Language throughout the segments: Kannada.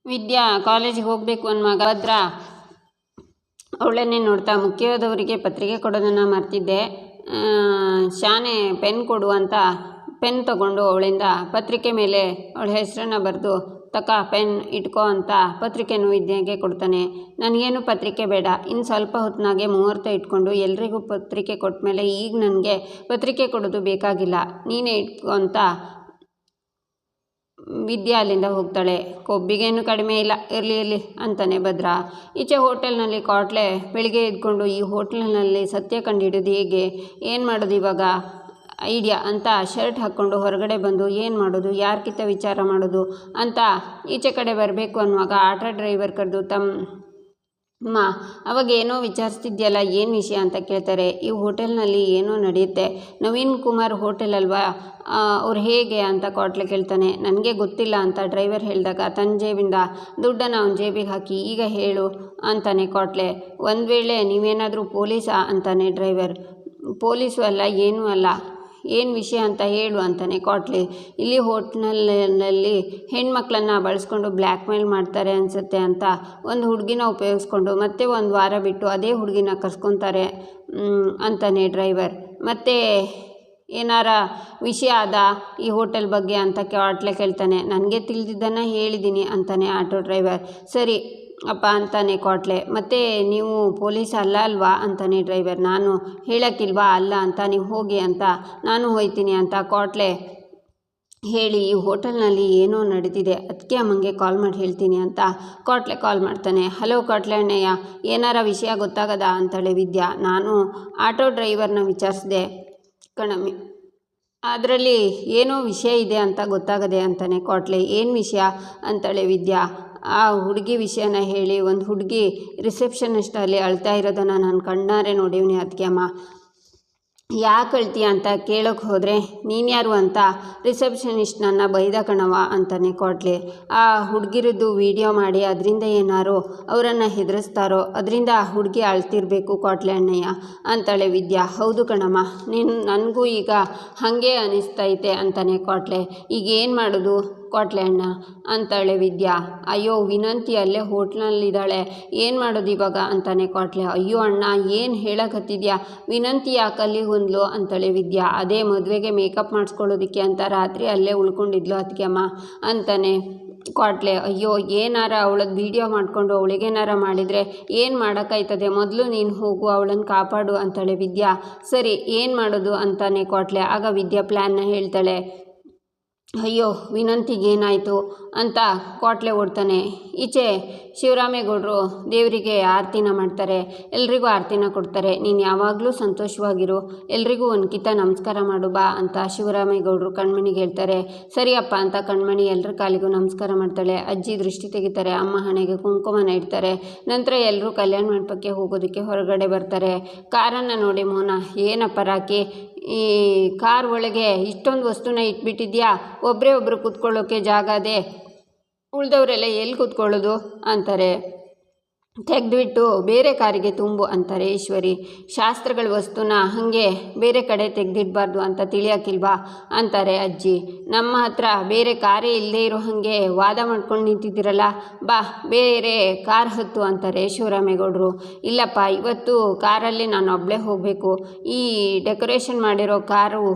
ವಿದ್ಯಾ ಕಾಲೇಜಿಗೆ ಹೋಗಬೇಕು ಅನ್ನುವಾಗ ಭದ್ರ ಅವಳನ್ನೇ ನೋಡ್ತಾ ಮುಖ್ಯವಾದವರಿಗೆ ಪತ್ರಿಕೆ ಕೊಡೋದನ್ನು ಮರ್ತಿದ್ದೆ, ಶಾನೆ ಪೆನ್ ಕೊಡು ಅಂತ ಪೆನ್ ತಗೊಂಡು ಅವಳಿಂದ ಪತ್ರಿಕೆ ಮೇಲೆ ಅವಳ ಹೆಸರನ್ನು ಬರೆದು ತಕ ಪೆನ್ ಇಟ್ಕೋ ಅಂತ ಪತ್ರಿಕೆಯನ್ನು ವಿದ್ಯೆಗೆ ಕೊಡ್ತಾನೆ. ನನಗೇನು ಪತ್ರಿಕೆ ಬೇಡ, ಇನ್ನು ಸ್ವಲ್ಪ ಹೊತ್ತಿನಾಗೆ ಮುಹೂರ್ತ ಇಟ್ಕೊಂಡು ಎಲ್ರಿಗೂ ಪತ್ರಿಕೆ ಕೊಟ್ಟ ಮೇಲೆ ಈಗ ನನಗೆ ಪತ್ರಿಕೆ ಕೊಡೋದು ಬೇಕಾಗಿಲ್ಲ, ನೀನೇ ಇಟ್ಕೋ ಅಂತ ವಿದ್ಯಾ ಅಲ್ಲಿಂದ ಹೋಗ್ತಾಳೆ. ಕೊಬ್ಬಿಗೇನು ಕಡಿಮೆ ಇಲ್ಲ, ಇರಲಿ ಅಂತಾನೆ ಭದ್ರ. ಈಚೆ ಹೋಟೆಲ್ನಲ್ಲಿ ಕಾಟ್ಲೆ ಬೆಳಿಗ್ಗೆ ಎದ್ಕೊಂಡು ಈ ಹೋಟೆಲ್ನಲ್ಲಿ ಸತ್ಯ ಕಂಡುಹಿಡಿದು ಹೇಗೆ ಏನು ಮಾಡೋದು ಇವಾಗ ಐಡಿಯಾ ಅಂತ ಶರ್ಟ್ ಹಾಕ್ಕೊಂಡು ಹೊರಗಡೆ ಬಂದು ಏನು ಮಾಡೋದು, ಯಾರ್ಕಿಂತ ವಿಚಾರ ಮಾಡೋದು ಅಂತ ಈಚೆ ಕಡೆ ಬರಬೇಕು ಅನ್ನುವಾಗ ಆಟೋ ಡ್ರೈವರ್ ಕರೆದು ತಮ್ಮ ಅವಾಗ ಏನೋ ವಿಚಾರಿಸ್ತಿದ್ಯಲ್ಲ ಏನು ವಿಷಯ ಅಂತ ಕೇಳ್ತಾರೆ. ಈ ಹೋಟೆಲ್ನಲ್ಲಿ ಏನೋ ನಡೆಯುತ್ತೆ, ನವೀನ್ ಕುಮಾರ್ ಹೋಟೆಲ್ ಅಲ್ವಾ, ಅವ್ರು ಹೇಗೆ ಅಂತ ಕಾಟ್ಲೆ ಕೇಳ್ತಾನೆ. ನನಗೆ ಗೊತ್ತಿಲ್ಲ ಅಂತ ಡ್ರೈವರ್ ಹೇಳಿದಾಗ ತನ್ನ ಜೇಬಿಂದ ದುಡ್ಡನ್ನು ಅವನ ಜೇಬಿಗೆ ಹಾಕಿ ಈಗ ಹೇಳು ಅಂತಾನೆ ಕಾಟ್ಲೆ. ಒಂದು ವೇಳೆ ನೀವೇನಾದರೂ ಪೊಲೀಸಾ ಅಂತಾನೆ ಡ್ರೈವರ್. ಪೊಲೀಸು ಅಲ್ಲ, ಏನೂ ಅಲ್ಲ, ಏನು ವಿಷಯ ಅಂತ ಹೇಳು ಅಂತಾನೆ ಕಾಟ್ಲೆ. ಇಲ್ಲಿ ಹೋಟ್ಲಲ್ಲಿ ಹೆಣ್ಮಕ್ಳನ್ನು ಬಳಸ್ಕೊಂಡು ಬ್ಲ್ಯಾಕ್ ಮೇಲ್ ಮಾಡ್ತಾರೆ ಅನಿಸುತ್ತೆ ಅಂತ ಒಂದು ಹುಡುಗಿನ ಉಪಯೋಗಿಸ್ಕೊಂಡು ಮತ್ತೆ ಒಂದು ವಾರ ಬಿಟ್ಟು ಅದೇ ಹುಡುಗಿನ ಕರ್ಸ್ಕೊತಾರೆ ಅಂತಾನೆ ಡ್ರೈವರ್. ಮತ್ತೆ ಏನಾರ ವಿಷಯ ಆದ ಈ ಹೋಟೆಲ್ ಬಗ್ಗೆ ಅಂತ ಕಾಟ್ಲೆ ಕೇಳ್ತಾನೆ. ನನಗೆ ತಿಳಿದಿದ್ದನ್ನು ಹೇಳಿದ್ದೀನಿ ಅಂತಾನೆ ಆಟೋ ಡ್ರೈವರ್. ಸರಿ ಅಪ್ಪ ಅಂತಾನೆ ಕಾಟ್ಲೆ. ಮತ್ತು ನೀವು ಪೊಲೀಸ್ ಅಲ್ಲ ಅಲ್ವಾ ಅಂತಾನೆ ಡ್ರೈವರ್. ನಾನು ಹೇಳೋಕ್ಕಿಲ್ವಾ ಅಲ್ಲ ಅಂತ, ನೀವು ಹೋಗಿ ಅಂತ ನಾನು ಹೋಗ್ತೀನಿ ಅಂತ ಕಾಟ್ಲೆ ಹೇಳಿ ಈ ಹೋಟೆಲ್ನಲ್ಲಿ ಏನೋ ನಡೆದಿದೆ, ಅದಕ್ಕೆ ಅಮ್ಮಂಗೆ ಕಾಲ್ ಮಾಡಿ ಹೇಳ್ತೀನಿ ಅಂತ ಕಾಟ್ಲೆ ಕಾಲ್ ಮಾಡ್ತಾನೆ. ಹಲೋ ಕಾಟ್ಲೆ ಅಣ್ಣಯ್ಯ, ಏನಾರ ವಿಷಯ ಗೊತ್ತಾಗದ ಅಂತಾಳೆ ವಿದ್ಯಾ. ನಾನು ಆಟೋ ಡ್ರೈವರ್ನ ವಿಚಾರಿಸಿದೆ ಕಣಮ್ಮಿ, ಅದರಲ್ಲಿ ಏನೋ ವಿಷಯ ಇದೆ ಅಂತ ಗೊತ್ತಾಗದೆ ಅಂತಾನೆ ಕಾಟ್ಲೆ. ಏನು ವಿಷಯ ಅಂತಾಳೆ ವಿದ್ಯಾ. ಆ ಹುಡುಗಿ ವಿಷಯನ ಹೇಳಿ, ಒಂದು ಹುಡುಗಿ ರಿಸೆಪ್ಷನಿಸ್ಟಲ್ಲಿ ಅಳ್ತಾ ಇರೋದನ್ನು ನಾನು ಕಣ್ಣಾರೆ ನೋಡೀನಿ ಅದಕ್ಕೆ ಅಮ್ಮ. ಯಾಕೆ ಅಳ್ತೀಯ ಅಂತ ಕೇಳೋಕ್ಕೆ ಹೋದರೆ ನೀನು ಯಾರು ಅಂತ ರಿಸೆಪ್ಷನಿಸ್ಟ್ ನನ್ನ ಬೈದ ಕಣವ ಅಂತಾನೆ ಕಾಟ್ಲೆ. ಆ ಹುಡುಗಿರದ್ದು ವಿಡಿಯೋ ಮಾಡಿ ಅದರಿಂದ ಏನಾರೋ ಅವರನ್ನು ಹೆದರಿಸ್ತಾರೋ ಅದರಿಂದ ಆ ಹುಡುಗಿ ಅಳ್ತಿರ್ಬೇಕು ಕಾಟ್ಲೆ ಅಣ್ಣಯ್ಯ ಅಂತಾಳೆ ವಿದ್ಯಾ. ಹೌದು ಕಣಮ್ಮ, ನನಗೂ ಈಗ ಹಾಗೆ ಅನಿಸ್ತೈತೆ ಅಂತಾನೆ ಕಾಟ್ಲೆ. ಈಗ ಏನು ಮಾಡೋದು ಕಾಟ್ಲೆ ಅಣ್ಣ ಅಂತಾಳೆ ವಿದ್ಯಾ. ಅಯ್ಯೋ ವಿನಂತಿ ಅಲ್ಲೇ ಹೋಟ್ಲಲ್ಲಿದ್ದಾಳೆ, ಏನು ಮಾಡೋದು ಇವಾಗ ಅಂತಾನೆ ಕಾಟ್ಲೆ. ಅಯ್ಯೋ ಅಣ್ಣ ಏನು ಹೇಳಕತ್ತಿದ್ಯಾ, ವಿನಂತಿ ಯಾಕೆ ಅಲ್ಲಿಗೆ ಹೊಂದ್ಲು ಅಂತಾಳೆ ವಿದ್ಯಾ. ಅದೇ ಮದುವೆಗೆ ಮೇಕಪ್ ಮಾಡಿಸ್ಕೊಳ್ಳೋದಕ್ಕೆ ಅಂತ ರಾತ್ರಿ ಅಲ್ಲೇ ಉಳ್ಕೊಂಡಿದ್ಲು ಅದಕ್ಕೆ ಅಮ್ಮ ಅಂತಾನೆ ಕಾಟ್ಲೆ. ಅಯ್ಯೋ ಏನಾರ ಅವಳದ್ದು ವೀಡಿಯೋ ಮಾಡಿಕೊಂಡು ಅವಳಿಗೇನಾರ ಮಾಡಿದರೆ ಏನು ಮಾಡೋಕ್ಕಾಯ್ತದೆ, ಮೊದಲು ನೀನು ಹೋಗು ಅವಳನ್ನು ಕಾಪಾಡು ಅಂತಾಳೆ ವಿದ್ಯಾ. ಸರಿ ಏನು ಮಾಡೋದು ಅಂತಾನೆ ಕಾಟ್ಲೆ. ಆಗ ವಿದ್ಯಾ ಪ್ಲ್ಯಾನ್ನ ಹೇಳ್ತಾಳೆ. ಅಯ್ಯೋ ವಿನಂತಿಗೇನಾಯಿತು ಅಂತ ಕಾಟ್ಲೆ ಓಡ್ತಾನೆ. ಈಚೆ ಶಿವರಾಮೇಗೌಡರು ದೇವರಿಗೆ ಆರತಿನ ಮಾಡ್ತಾರೆ, ಎಲ್ರಿಗೂ ಆರತಿನ ಕೊಡ್ತಾರೆ. ನೀನು ಯಾವಾಗಲೂ ಸಂತೋಷವಾಗಿರು, ಎಲ್ರಿಗೂ ಒಂದು ಕಿತ್ತ ನಮಸ್ಕಾರ ಮಾಡು ಬಾ ಅಂತ ಶಿವರಾಮೇಗೌಡರು ಕಣ್ಮಣಿಗೆ ಹೇಳ್ತಾರೆ. ಸರಿಯಪ್ಪ ಅಂತ ಕಣ್ಮಣಿ ಎಲ್ಲರ ಕಾಲಿಗೂ ನಮಸ್ಕಾರ ಮಾಡ್ತಾಳೆ. ಅಜ್ಜಿ ದೃಷ್ಟಿ ತೆಗಿತಾರೆ, ಅಮ್ಮ ಹಣೆಗೆ ಕುಂಕುಮನ ಇಡ್ತಾರೆ. ನಂತರ ಎಲ್ಲರೂ ಕಲ್ಯಾಣ ಮಂಟಪಕ್ಕೆ ಹೋಗೋದಕ್ಕೆ ಹೊರಗಡೆ ಬರ್ತಾರೆ. ಕಾರನ್ನು ನೋಡಿ ಮೋನ, ಏನಪ್ಪ ರಾಕಿ, ಈ ಕಾರ್ ಒಳಗೆ ಇಷ್ಟೊಂದು ವಸ್ತುನ ಇಟ್ಬಿಟ್ಟಿದ್ಯಾ, ಒಬ್ಬರು ಕೂತ್ಕೊಳ್ಳೋಕ್ಕೆ ಜಾಗ ಅದೇ, ಉಳಿದವರೆಲ್ಲ ಎಲ್ಲಿ ಕೂತ್ಕೊಳ್ಳೋದು ಅಂತಾರೆ. ತೆಗೆದುಬಿಟ್ಟು ಬೇರೆ ಕಾರಿಗೆ ತುಂಬು ಅಂತಾರೆ ಈಶ್ವರಿ. ಶಾಸ್ತ್ರಗಳ ವಸ್ತುನ ಹಾಗೆ ಬೇರೆ ಕಡೆ ತೆಗೆದಿಡಬಾರ್ದು ಅಂತ ತಿಳಿಯೋಕ್ಕಿಲ್ವಾ ಅಂತಾರೆ ಅಜ್ಜಿ. ನಮ್ಮ ಹತ್ರ ಬೇರೆ ಕಾರೇ ಇಲ್ಲದೆ ಇರೋ ಹಾಗೆ ವಾದ ಮಾಡ್ಕೊಂಡು ನಿಂತಿದ್ದೀರಲ್ಲ, ಬಾ ಬೇರೆ ಕಾರ್ ಹತ್ತು ಅಂತಾರೆ ಶಿವರಾಮೇಗೌಡರು. ಇಲ್ಲಪ್ಪ, ಇವತ್ತು ಕಾರಲ್ಲಿ ನಾನು ಒಬ್ಬಳೇ ಹೋಗಬೇಕು, ಈ ಡೆಕೋರೇಷನ್ ಮಾಡಿರೋ ಕಾರು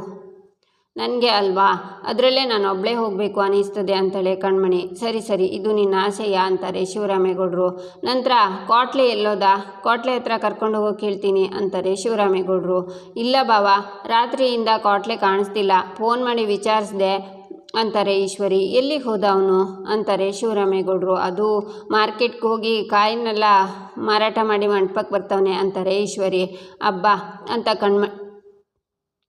ನನಗೆ ಅಲ್ವಾ, ಅದರಲ್ಲೇ ನಾನು ಒಬ್ಬಳೇ ಹೋಗಬೇಕು ಅನ್ನಿಸ್ತದೆ ಅಂತಾಳೆ ಕಣ್ಮಣಿ. ಸರಿ ಇದು ನಿನ್ನ ಆಸೆಯ ಅಂತಾರೆ ಶಿವರಾಮೇಗೌಡರು. ನಂತರ ಕಾಟ್ಲೆ ಎಲ್ಲೋದ, ಕಾಟ್ಲೆ ಹತ್ರ ಕರ್ಕೊಂಡು ಹೋಗಿ ಹೇಳ್ತೀನಿ ಅಂತಾರೆ ಶಿವರಾಮೇಗೌಡರು. ಇಲ್ಲ ಬಾವ, ರಾತ್ರಿಯಿಂದ ಕಾಟ್ಲೆ ಕಾಣಿಸ್ತಿಲ್ಲ, ಫೋನ್ ಮಾಡಿ ವಿಚಾರಿಸಿದೆ ಅಂತಾರೆ ಈಶ್ವರಿ. ಎಲ್ಲಿಗೆ ಹೋದ ಅವನು ಅಂತಾರೆ ಶಿವರಾಮೇಗೌಡರು. ಅದು ಮಾರ್ಕೆಟ್ಗೆ ಹೋಗಿ ಕಾಯಿನೆಲ್ಲ ಮಾರಾಟ ಮಾಡಿ ಮಂಟಪಕ್ಕೆ ಬರ್ತಾವನೆ ಅಂತಾರೆ ಈಶ್ವರಿ. ಅಬ್ಬಾ ಅಂತ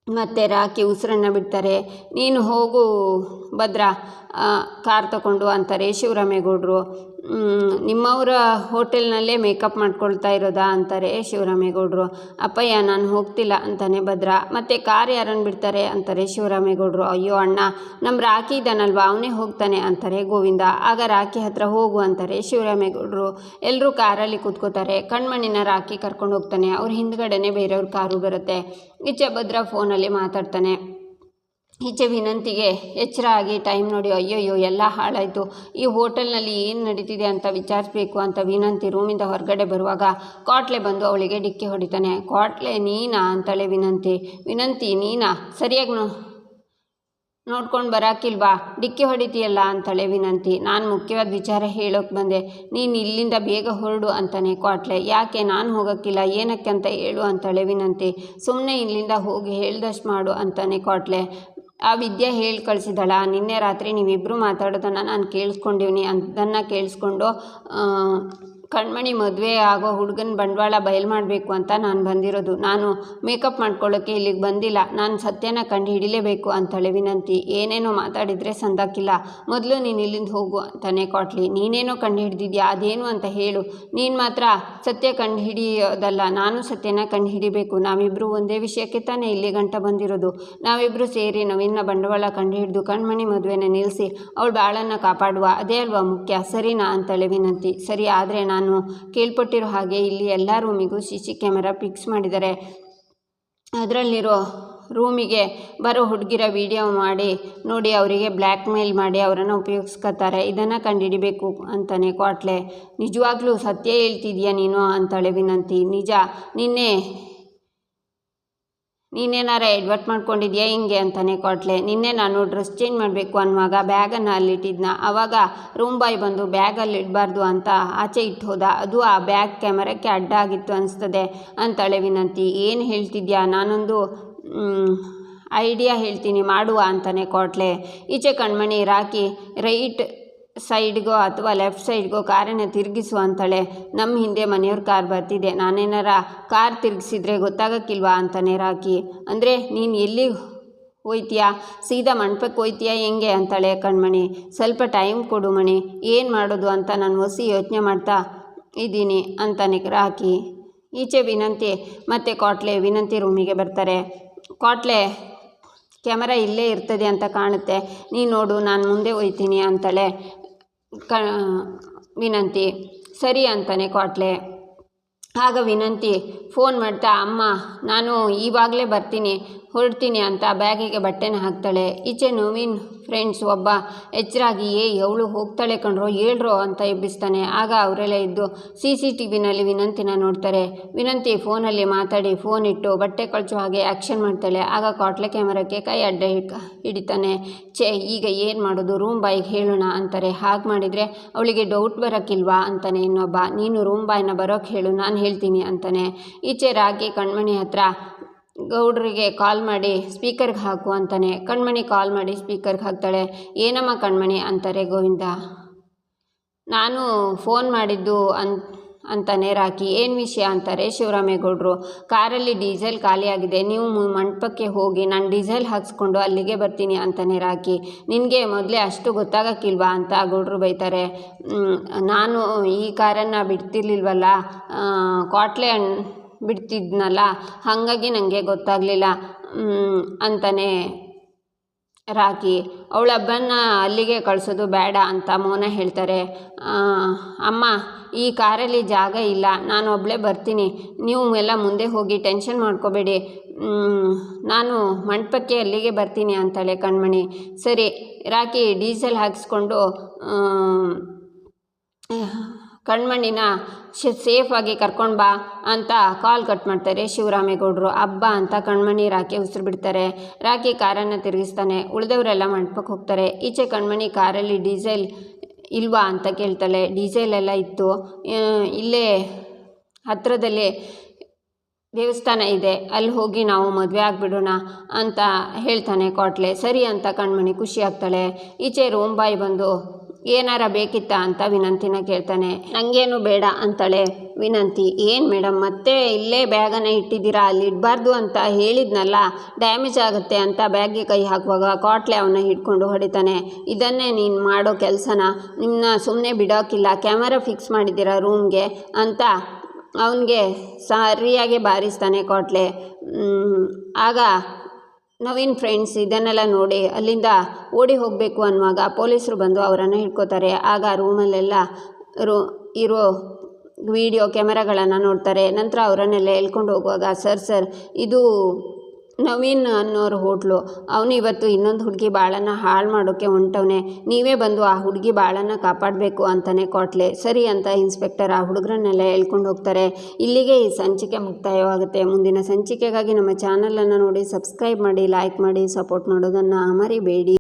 ಮತ್ತೆ ರಾಕಿ ಉಸಿರನ್ನು ಬಿಡ್ತಾರೆ. ನೀನು ಹೋಗು ಭದ್ರ ಕಾರ್ ತಗೊಂಡು ಅಂತಾರೆ ಶಿವರಾಮೇಗೌಡರು. ನಿಮ್ಮವರ ಹೋಟೆಲ್ನಲ್ಲೇ ಮೇಕಪ್ ಮಾಡ್ಕೊಳ್ತಾ ಇರೋದಾ ಅಂತಾರೆ ಶಿವರಾಮೇಗೌಡರು. ಅಪ್ಪಯ್ಯ ನಾನು ಹೋಗ್ತಿಲ್ಲ ಅಂತಾನೆ ಭದ್ರ. ಮತ್ತು ಕಾರ್ ಯಾರನ್ನು ಬಿಡ್ತಾರೆ ಅಂತಾರೆ ಶಿವರಾಮೇಗೌಡರು. ಅಯ್ಯೋ ಅಣ್ಣ, ನಮ್ಮ ರಾಕಿ ಇದ್ದಾನಲ್ವ ಅವನೇ ಹೋಗ್ತಾನೆ ಅಂತಾರೆ ಗೋವಿಂದ. ಆಗ ರಾಕಿ ಹತ್ರ ಹೋಗು ಅಂತಾರೆ ಶಿವರಾಮೇಗೌಡರು. ಎಲ್ಲರೂ ಕಾರಲ್ಲಿ ಕೂತ್ಕೋತಾರೆ. ಕಣ್ಮಣಿನ ರಾಕಿ ಕರ್ಕೊಂಡು ಹೋಗ್ತಾನೆ. ಅವ್ರ ಹಿಂದ್ಗಡೆನೇ ಬೇರೆಯವ್ರ ಕಾರು ಬರುತ್ತೆ. ಈಚೆ ಭದ್ರ ಫೋನಲ್ಲಿ ಮಾತಾಡ್ತಾನೆ. ಈಚೆ ವಿನಂತಿಗೆ ಎಚ್ಚರ ಆಗಿ ಟೈಮ್ ನೋಡಿ ಅಯ್ಯೋಯ್ಯೋ ಎಲ್ಲ ಹಾಳಾಯಿತು, ಈ ಹೋಟೆಲ್ನಲ್ಲಿ ಏನು ನಡೀತಿದೆ ಅಂತ ವಿಚಾರಿಸ್ಬೇಕು ಅಂತ ವಿನಂತಿ ರೂಮಿಂದ ಹೊರಗಡೆ ಬರುವಾಗ ಕಾಟ್ಲೆ ಬಂದು ಅವಳಿಗೆ ಡಿಕ್ಕಿ ಹೊಡಿತಾನೆ. ಕಾಟ್ಲೆ ನೀನಾ ಅಂತಾಳೆ ವಿನಂತಿ ನೀನಾ ಸರಿಯಾಗಿ ನೋಡ್ಕೊಂಡು ಬರೋಕ್ಕಿಲ್ವಾ, ಡಿಕ್ಕಿ ಹೊಡಿತೀಯಲ್ಲ ಅಂತಾಳೆ ವಿನಂತಿ. ನಾನು ಮುಖ್ಯವಾದ ವಿಚಾರ ಹೇಳೋಕೆ ಬಂದೆ, ನೀನು ಇಲ್ಲಿಂದ ಬೇಗ ಹೊರಡು ಅಂತಾನೆ ಕಾಟ್ಲೆ. ಯಾಕೆ, ನಾನು ಹೋಗೋಕ್ಕಿಲ್ಲ, ಏನಕ್ಕೆ ಅಂತ ಹೇಳು ಅಂತಾಳೆ ವಿನಂತಿ. ಸುಮ್ಮನೆ ಇಲ್ಲಿಂದ ಹೋಗಿ ಹೇಳ್ದಷ್ಟು ಮಾಡು ಅಂತಾನೆ ಕಾಟ್ಲೆ. ಆ ವಿದ್ಯೆ ಹೇಳಿ ಕಳಿಸಿದಳ, ನಿನ್ನೆ ರಾತ್ರಿ ನೀವಿಬ್ಬರು ಮಾತಾಡೋದನ್ನು ನಾನು ಕೇಳಿಸ್ಕೊಂಡಿವ್ನಿ, ಅದನ್ನು ಕೇಳಿಸ್ಕೊಂಡು ಕಣ್ಮಣಿ ಮದುವೆ ಆಗೋ ಹುಡುಗನ ಬಂಡವಾಳ ಬಯಲು ಮಾಡಬೇಕು ಅಂತ ನಾನು ಬಂದಿರೋದು. ನಾನು ಮೇಕಪ್ ಮಾಡ್ಕೊಳ್ಳೋಕ್ಕೆ ಇಲ್ಲಿಗೆ ಬಂದಿಲ್ಲ, ನಾನು ಸತ್ಯನ ಕಂಡು ಹಿಡಿಲೇಬೇಕು ಅಂತಾಳೆ ವಿನಂತಿ. ಏನೇನೋ ಮಾತಾಡಿದರೆ ಸಂದಾಕಿಲ್ಲ, ಮೊದಲು ನೀನು ಇಲ್ಲಿಂದ ಹೋಗು ಅಂತಾನೆ ಕಾಟ್ಲಿ. ನೀನೇನೋ ಕಂಡು ಹಿಡಿದಿದ್ಯಾ, ಅದೇನು ಅಂತ ಹೇಳು. ನೀನು ಮಾತ್ರ ಸತ್ಯ ಕಂಡು ಹಿಡಿಯೋದಲ್ಲ, ನಾನು ಸತ್ಯನ ಕಂಡು ಹಿಡಿಬೇಕು. ನಾವಿಬ್ಬರು ಒಂದೇ ವಿಷಯಕ್ಕೆ ತಾನೇ ಇಲ್ಲಿ ಗಂಟ ಬಂದಿರೋದು. ನಾವಿಬ್ಬರು ಸೇರಿ ನವೀನ ಬಂಡವಾಳ ಕಂಡು ಹಿಡಿದು ಕಣ್ಮಣಿ ಮದುವೆನ ನಿಲ್ಲಿಸಿ ಅವಳ ಬಾಳನ್ನು ಕಾಪಾಡುವ, ಅದೇ ಅಲ್ವಾ ಮುಖ್ಯ, ಸರಿನಾ ಅಂತಾಳೆ ವಿನಂತಿ. ಸರಿ, ಆದರೆ ನಾನು ಕೇಳ್ಪಟ್ಟಿರೋ ಹಾಗೆ ಇಲ್ಲಿ ಎಲ್ಲ ರೂಮಿಗೂ CC ಕ್ಯಾಮೆರಾ ಫಿಕ್ಸ್ ಮಾಡಿದ್ದಾರೆ. ಅದರಲ್ಲಿರೋ ರೂಮಿಗೆ ಬರೋ ಹುಡುಗಿರ ವಿಡಿಯೋ ಮಾಡಿ ನೋಡಿ ಅವರಿಗೆ ಬ್ಲ್ಯಾಕ್ ಮೇಲ್ ಮಾಡಿ ಅವರನ್ನು ಉಪಯೋಗಿಸ್ಕೊತಾರೆ. ಇದನ್ನು ಕಂಡುಹಿಡಿಬೇಕು ಅಂತಾನೆ ಕಾಟ್ಲೆ. ನಿಜವಾಗ್ಲೂ ಸತ್ಯ ಹೇಳ್ತಿದ್ಯಾ ನೀನು ಅಂತಾಳೆ ವಿನಂತಿ. ನಿಜ, ನೀನೇನಾರ ಎಡ್ವರ್ಟ್ ಮಾಡ್ಕೊಂಡಿದ್ಯಾ ಹಿಂಗೆ ಅಂತಾನೆ ಕಾಟ್ಲೆ. ನಿನ್ನೆ ನಾನು ಡ್ರೆಸ್ ಚೇಂಜ್ ಮಾಡಬೇಕು ಅನ್ನುವಾಗ ಬ್ಯಾಗನ್ನು ಅಲ್ಲಿಟ್ಟಿದ್ನ, ಆವಾಗ ರೂಮ್ ಬಾಯ್ ಬಂದು ಬ್ಯಾಗಲ್ಲಿ ಇಡಬಾರ್ದು ಅಂತ ಆಚೆ ಇಟ್ಟು ಹೋದ, ಅದು ಆ ಬ್ಯಾಗ್ ಕ್ಯಾಮರಕ್ಕೆ ಅಡ್ಡ ಆಗಿತ್ತು ಅನಿಸ್ತದೆ ಅಂತಾಳೆ ವಿನಂತಿ. ಏನು ಹೇಳ್ತಿದ್ಯಾ, ನಾನೊಂದು ಐಡಿಯಾ ಹೇಳ್ತೀನಿ ಮಾಡುವ ಅಂತಾನೆ ಕಾಟ್ಲೆ. ಈಚೆ ಕಣ್ಮಣಿ ರಾಕಿ ರೈಟ್ ಸೈಡ್ಗೋ ಅಥವಾ ಲೆಫ್ಟ್ ಸೈಡ್ಗೋ ಕಾರನ್ನು ತಿರುಗಿಸು ಅಂತಾಳೆ. ನಮ್ಮ ಹಿಂದೆ ಮನೆಯವ್ರ ಕಾರ್ ಬರ್ತಿದೆ, ನಾನೇನಾರ ಕಾರ್ ತಿರುಗಿಸಿದ್ರೆ ಗೊತ್ತಾಗಕ್ಕಿಲ್ವಾ ಅಂತಾನೆ ರಾಕಿ. ಅಂದರೆ ನೀನು ಎಲ್ಲಿ ಹೋಯ್ತೀಯಾ, ಸೀದಾ ಮಂಟಪಕ್ಕೆ ಹೋಯ್ತೀಯಾ ಹೆಂಗೆ ಅಂತಾಳೆ ಕಣ್ಮಣಿ. ಸ್ವಲ್ಪ ಟೈಮ್ ಕೊಡು ಮಣಿ, ಏನು ಮಾಡೋದು ಅಂತ ನಾನು ಹೊಸಿ ಯೋಚನೆ ಮಾಡ್ತಾ ಇದ್ದೀನಿ ಅಂತಾನೆ ರಾಕಿ. ಈಚೆ ವಿನಂತಿ ಮತ್ತು ಕಾಟ್ಲೆ ವಿನಂತಿ ರೂಮಿಗೆ ಬರ್ತಾರೆ. ಕಾಟ್ಲೆ ಕ್ಯಾಮರಾ ಇಲ್ಲೇ ಇರ್ತದೆ ಅಂತ ಕಾಣುತ್ತೆ, ನೀನು ನೋಡು, ನಾನು ಮುಂದೆ ಹೋಯ್ತೀನಿ ಅಂತಾಳೆ ವಿನಂತಿ. ಸರಿ ಅಂತಾನೆ ಕಾಟ್ಲೆ. ಆಗ ವಿನಂತಿ ಫೋನ್ ಮಾಡ್ತಾ, ಅಮ್ಮ ನಾನು ಇವಾಗಲೇ ಬರ್ತೀನಿ, ಹೊರಡ್ತೀನಿ ಅಂತ ಬ್ಯಾಗಿಗೆ ಬಟ್ಟೆನ ಹಾಕ್ತಾಳೆ. ಈಚೆ ನವೀನ್ ಫ್ರೆಂಡ್ಸ್ ಒಬ್ಬ ಎಚ್ಚರಾಗಿ ಅವಳು ಹೋಗ್ತಾಳೆ ಕಣ್ರೋ, ಹೇಳ್ರೋ ಅಂತ ಎಬ್ಬಿಸ್ತಾನೆ. ಆಗ ಅವರೆಲ್ಲ ಇದ್ದು CCTVನಲ್ಲಿ ವಿನಂತಿನ ನೋಡ್ತಾರೆ. ವಿನಂತಿ ಫೋನಲ್ಲಿ ಮಾತಾಡಿ ಫೋನ್ ಇಟ್ಟು ಬಟ್ಟೆ ಕಳಚೋ ಹಾಗೆ ಆ್ಯಕ್ಷನ್ ಮಾಡ್ತಾಳೆ. ಆಗ ಕಾಟ್ಲೆ ಕ್ಯಾಮರಕ್ಕೆ ಕೈ ಅಡ್ಡ ಹಿಡಿತಾನೆ. ಈಗ ಏನು ಮಾಡೋದು, ರೂಮ್ ಬಾಯ್ಗೆ ಹೇಳೋಣ ಅಂತಾರೆ. ಹಾಗೆ ಮಾಡಿದರೆ ಅವಳಿಗೆ ಡೌಟ್ ಬರೋಕ್ಕಿಲ್ವಾ ಅಂತಾನೆ ಇನ್ನೊಬ್ಬ. ನೀನು ರೂಮ್ ಬಾಯ್ನ ಬರೋಕ್ಕೆ ಹೇಳು, ನಾನು ಹೇಳ್ತೀನಿ ಅಂತಾನೆ. ಈಚೆ ರಾಗಿ ಕಣ್ಮಣಿ ಹತ್ರ ಗೌಡ್ರಿಗೆ ಕಾಲ್ ಮಾಡಿ ಸ್ಪೀಕರ್ಗೆ ಹಾಕು ಅಂತಾನೆ. ಕಣ್ಮಣಿ ಕಾಲ್ ಮಾಡಿ ಸ್ಪೀಕರ್ಗೆ ಹಾಕ್ತಾಳೆ. ಏನಮ್ಮ ಕಣ್ಮಣಿ ಅಂತಾರೆ ಗೋವಿಂದ. ನಾನು ಫೋನ್ ಮಾಡಿದ್ದು ಅಂತಾನೆ ರಾಕಿ. ಏನು ವಿಷಯ ಅಂತಾರೆ ಶಿವರಾಮೇಗೌಡರು. ಕಾರಲ್ಲಿ ಡೀಸೆಲ್ ಖಾಲಿಯಾಗಿದೆ, ನೀವು ಮಂಟಪಕ್ಕೆ ಹೋಗಿ ನಾನು ಡೀಸೆಲ್ ಹಾಕ್ಸ್ಕೊಂಡು ಅಲ್ಲಿಗೆ ಬರ್ತೀನಿ ಅಂತಾನೆ ರಾಕಿ. ನಿನಗೆ ಮೊದಲೇ ಅಷ್ಟು ಗೊತ್ತಾಗಕ್ಕಿಲ್ವಾ ಅಂತ ಗೌಡ್ರು ಬೈತಾರೆ. ನಾನು ಈ ಕಾರನ್ನು ಬಿಡ್ತಿರ್ಲಿಲ್ವಲ್ಲ, ಕಾಟ್ಲೆ ಬಿಡ್ತಿದ್ನಲ್ಲ, ಹಾಗಾಗಿ ನನಗೆ ಗೊತ್ತಾಗಲಿಲ್ಲ ಅಂತಾನೆ ರಾಕಿ. ಅವಳೊಬ್ಬನ್ನ ಅಲ್ಲಿಗೆ ಕಳಿಸೋದು ಬೇಡ ಅಂತ ಮೌನ ಹೇಳ್ತಾರೆ. ಅಮ್ಮ ಈ ಕಾರಲ್ಲಿ ಜಾಗ ಇಲ್ಲ, ನಾನು ಒಬ್ಬಳೇ ಬರ್ತೀನಿ, ನೀವು ಎಲ್ಲ ಮುಂದೆ ಹೋಗಿ ಟೆನ್ಷನ್ ಮಾಡ್ಕೋಬೇಡಿ, ನಾನು ಮಂಟಪಕ್ಕೆ ಅಲ್ಲಿಗೆ ಬರ್ತೀನಿ ಅಂತಾಳೆ ಕಣ್ಮಣಿ. ಸರಿ, ರಾಕಿ ಡೀಸೆಲ್ ಹಾಕಿಸ್ಕೊಂಡು ಕಣ್ಮಣಿನ ಸೇಫಾಗಿ ಕರ್ಕೊಂಡು ಬಾ ಅಂತ ಕಾಲ್ ಕಟ್ ಮಾಡ್ತಾರೆ ಶಿವರಾಮೇಗೌಡರು. ಹಬ್ಬ ಅಂತ ಕಣ್ಮಣಿ ರಾಕಿ ಉಸಿರು ಬಿಡ್ತಾರೆ. ರಾಕಿ ಕಾರನ್ನು ತಿರುಗಿಸ್ತಾನೆ. ಉಳಿದವರೆಲ್ಲ ಮಂಟಪಕ್ಕೆ ಹೋಗ್ತಾರೆ. ಈಚೆ ಕಣ್ಮಣಿ ಕಾರಲ್ಲಿ ಡೀಸೆಲ್ ಇಲ್ವಾ ಅಂತ ಕೇಳ್ತಾಳೆ. ಡೀಸೆಲ್ ಎಲ್ಲ ಇತ್ತು, ಇಲ್ಲೇ ಹತ್ತಿರದಲ್ಲಿ ದೇವಸ್ಥಾನ ಇದೆ, ಅಲ್ಲಿ ಹೋಗಿ ನಾವು ಮದುವೆ ಆಗಿಬಿಡೋಣ ಅಂತ ಹೇಳ್ತಾನೆ ಕಾಟ್ಲೆ. ಸರಿ ಅಂತ ಕಣ್ಮಣಿ ಖುಷಿ ಆಗ್ತಾಳೆ. ಈಚೆ ರೂಮ್ ಬಾಯ್ ಬಂದು ಏನಾರ ಬೇಕಿತ್ತಾ ಅಂತ ವಿನಂತಿನ ಕೇಳ್ತಾನೆ. ನನಗೇನು ಬೇಡ ಅಂತಾಳೆ ವಿನಂತಿ. ಏನು ಮೇಡಮ್ ಮತ್ತೆ ಇಲ್ಲೇ ಬ್ಯಾಗನ್ನು ಇಟ್ಟಿದ್ದೀರಾ, ಅಲ್ಲಿ ಇಡಬಾರ್ದು ಅಂತ ಹೇಳಿದ್ನಲ್ಲ, ಡ್ಯಾಮೇಜ್ ಆಗುತ್ತೆ ಅಂತ ಬ್ಯಾಗ್ಗೆ ಕೈ ಹಾಕುವಾಗ ಕಾಟ್ಲೆ ಅವನ್ನ ಹಿಡ್ಕೊಂಡು ಹೊಡಿತಾನೆ. ಇದನ್ನೇ ನೀನು ಮಾಡೋ ಕೆಲಸನ, ನಿಮ್ಮನ್ನ ಸುಮ್ಮನೆ ಬಿಡೋಕ್ಕಿಲ್ಲ, ಕ್ಯಾಮರಾ ಫಿಕ್ಸ್ ಮಾಡಿದ್ದೀರಾ ರೂಮ್ಗೆ ಅಂತ ಅವನಿಗೆ ಸರಿಯಾಗಿ ಬಾರಿಸ್ತಾನೆ ಕಾಟ್ಲೆ. ಆಗ ನವೀನ್ ಫ್ರೆಂಡ್ಸ್ ಇದನ್ನೆಲ್ಲ ನೋಡಿ ಅಲ್ಲಿಂದ ಓಡಿ ಹೋಗಬೇಕು ಅನ್ನುವಾಗ ಪೊಲೀಸರು ಬಂದು ಅವರನ್ನು ಹಿಡ್ಕೋತಾರೆ. ಆಗ ರೂಮಲ್ಲೆಲ್ಲ ಇರೋ ವಿಡಿಯೋ ಕ್ಯಾಮೆರಾಗಳನ್ನು ನೋಡ್ತಾರೆ. ನಂತರ ಅವರನ್ನೆಲ್ಲ ಎಳ್ಕೊಂಡು ಹೋಗುವಾಗ ಸರ್ ಇದು ನವೀನ್ ಅನ್ನೋರು ಹೋಟ್ಲು. ಅವನು ಇವತ್ತು ಇನ್ನೊಂದು ಹುಡುಗಿ ಬಾಳನ್ನು ಹಾಳು ಮಾಡೋಕ್ಕೆ ಹೊಂಟವನೆ. ನೀವೇ ಬಂದು ಆ ಹುಡುಗಿ ಬಾಳನ್ನು ಕಾಪಾಡಬೇಕು ಅಂತಾನೆ ಕೋಟ್ಲೆ. ಸರಿ ಅಂತ ಇನ್ಸ್ಪೆಕ್ಟರ್ ಆ ಹುಡುಗರನ್ನೆಲ್ಲ ಹೇಳ್ಕೊಂಡು ಹೋಗ್ತಾರೆ. ಇಲ್ಲಿಗೆ ಈ ಸಂಚಿಕೆ ಮುಕ್ತಾಯವಾಗುತ್ತೆ. ಮುಂದಿನ ಸಂಚಿಕೆಗಾಗಿ ನಮ್ಮ ಚಾನಲನ್ನು ನೋಡಿ ಸಬ್ಸ್ಕ್ರೈಬ್ ಮಾಡಿ, ಲೈಕ್ ಮಾಡಿ, ಸಪೋರ್ಟ್ ಮಾಡೋದನ್ನು ಮರಿಬೇಡಿ.